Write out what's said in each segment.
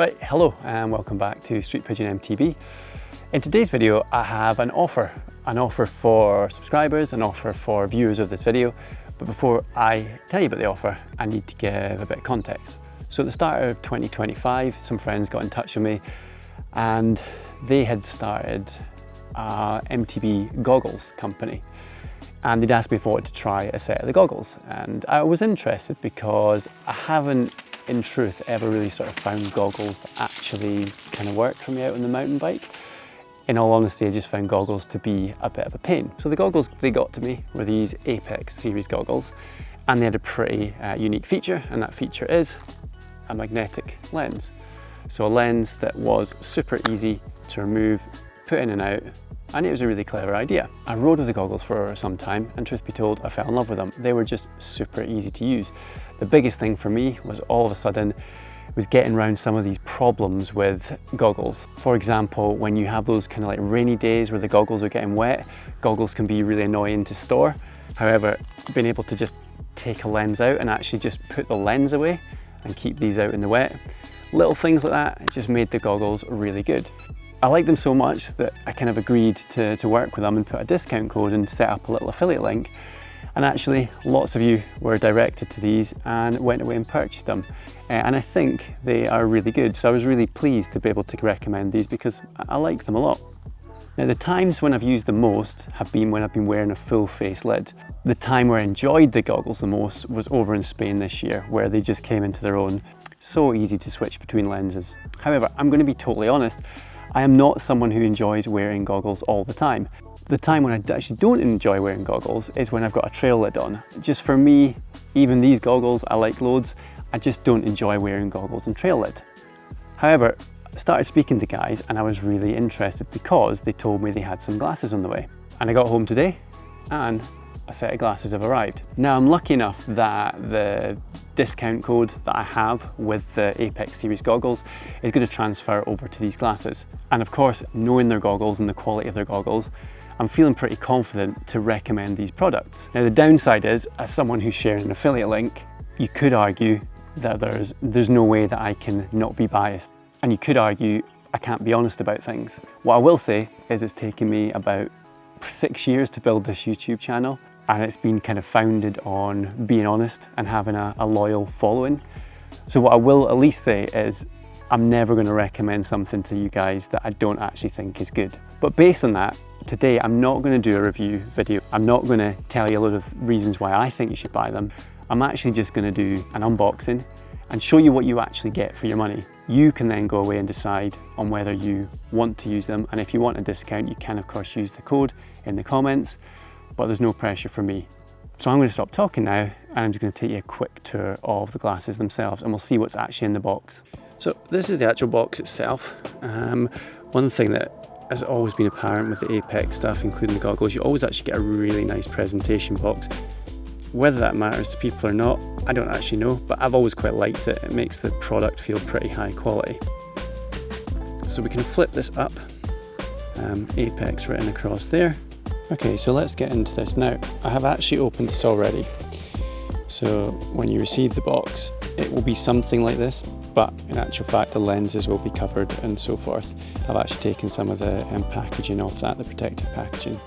Right, hello and welcome back to Street Pigeon MTB. In today's video I have an offer for subscribers, an offer for viewers of this video. But before I tell you about the offer, I need to give a bit of context. So at the start of 2025, some friends got in touch with me and they had started a MTB goggles company. And they'd asked me if I wanted to try a set of the goggles. And I was interested because I haven't, in truth, ever really sort of found goggles that actually kind of worked for me out on the mountain bike. In all honesty, I just found goggles to be a bit of a pain. So the goggles they got to me were these Apex Series goggles, and they had a pretty unique feature, and that feature is a magnetic lens. So a lens that was super easy to remove, put in and out, and it was a really clever idea. I rode with the goggles for some time, and truth be told, I fell in love with them. They were just super easy to use. The biggest thing for me was all of a sudden was getting around some of these problems with goggles. For example, when you have those kind of like rainy days where the goggles are getting wet, goggles can be really annoying to store. However, being able to just take a lens out and actually just put the lens away and keep these out in the wet, little things like that, it just made the goggles really good. I liked them so much that I kind of agreed to work with them and put a discount code and set up a little affiliate link. And actually, lots of you were directed to these and went away and purchased them. And I think they are really good. So I was really pleased to be able to recommend these because I like them a lot. Now, the times when I've used them most have been when I've been wearing a full face lid. The time where I enjoyed the goggles the most was over in Spain this year, where they just came into their own. So easy to switch between lenses. However, I'm going to be totally honest, I am not someone who enjoys wearing goggles all the time. The time when I actually don't enjoy wearing goggles is when I've got a trail lid on. Just for me, even these goggles I like loads, I just don't enjoy wearing goggles and trail lid. However, I started speaking to guys and I was really interested because they told me they had some glasses on the way. And I got home today and a set of glasses have arrived. Now I'm lucky enough that the discount code that I have with the Apex Series goggles is going to transfer over to these glasses. And of course, knowing their goggles and the quality of their goggles, I'm feeling pretty confident to recommend these products. Now the downside is, as someone who's sharing an affiliate link, you could argue that there's no way that I can not be biased. And you could argue I can't be honest about things. What I will say is it's taken me about 6 years to build this YouTube channel, and it's been kind of founded on being honest and having a loyal following. So what I will at least say is I'm never going to recommend something to you guys that I don't actually think is good. But based on that, today I'm not going to do a review video. I'm not going to tell you a lot of reasons why I think you should buy them. I'm actually just going to do an unboxing and show you what you actually get for your money. You can then go away and decide on whether you want to use them, and if you want a discount, you can of course use the code in the comments, but there's no pressure for me. So I'm going to stop talking now and I'm just going to take you a quick tour of the glasses themselves and we'll see what's actually in the box. So this is the actual box itself. One thing that has always been apparent with the Apex stuff, including the goggles, you always actually get a really nice presentation box. Whether that matters to people or not, I don't actually know, but I've always quite liked it. It makes the product feel pretty high quality. So we can flip this up, Apex written across there. Okay, so let's get into this now. I have actually opened this already. So when you receive the box, it will be something like this, but in actual fact, the lenses will be covered and so forth. I've actually taken some of the packaging off that, the protective packaging.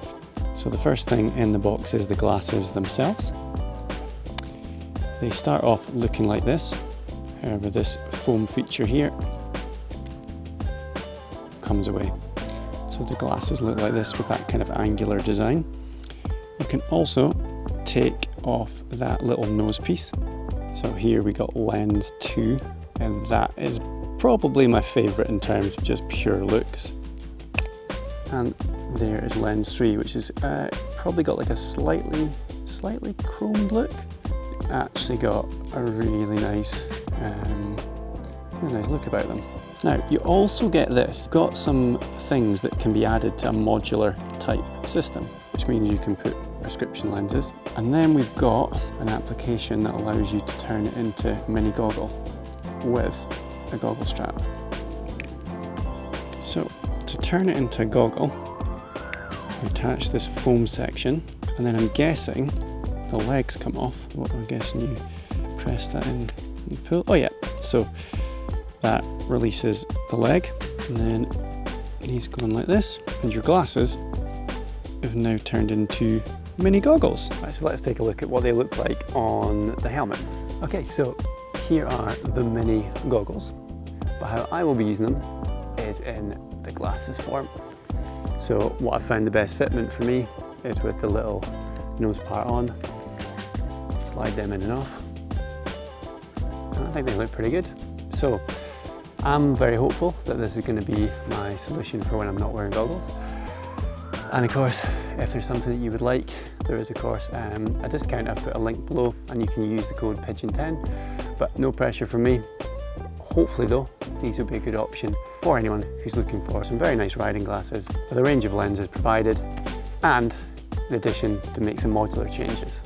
So the first thing in the box is the glasses themselves. They start off looking like this. However, this foam feature here comes away. So the glasses look like this with that kind of angular design. You can also take off that little nose piece. So here we got lens 2, and that is probably my favourite in terms of just pure looks. And there is lens 3, which is probably got like a slightly chromed look. Actually got a really nice look about them. Now, you also get this, got some things that can be added to a modular type system, which means you can put prescription lenses. And then we've got an application that allows you to turn it into a mini goggle with a goggle strap. So to turn it into a goggle, you attach this foam section, and then I'm guessing the legs come off. Well, I'm guessing you press that in and pull. Oh yeah, so that releases the leg, and then these go on like this, and your glasses have now turned into mini goggles. Right, so let's take a look at what they look like on the helmet. Okay, so here are the mini goggles, but how I will be using them is in the glasses form. So what I found the best fitment for me is with the little nose part on, slide them in and off, and I think they look pretty good. So I'm very hopeful that this is going to be my solution for when I'm not wearing goggles. And of course, if there's something that you would like, there is of course a discount. I've put a link below and you can use the code PIGEON10, but no pressure from me. Hopefully though, these will be a good option for anyone who's looking for some very nice riding glasses with a range of lenses provided, and in addition to make some modular changes.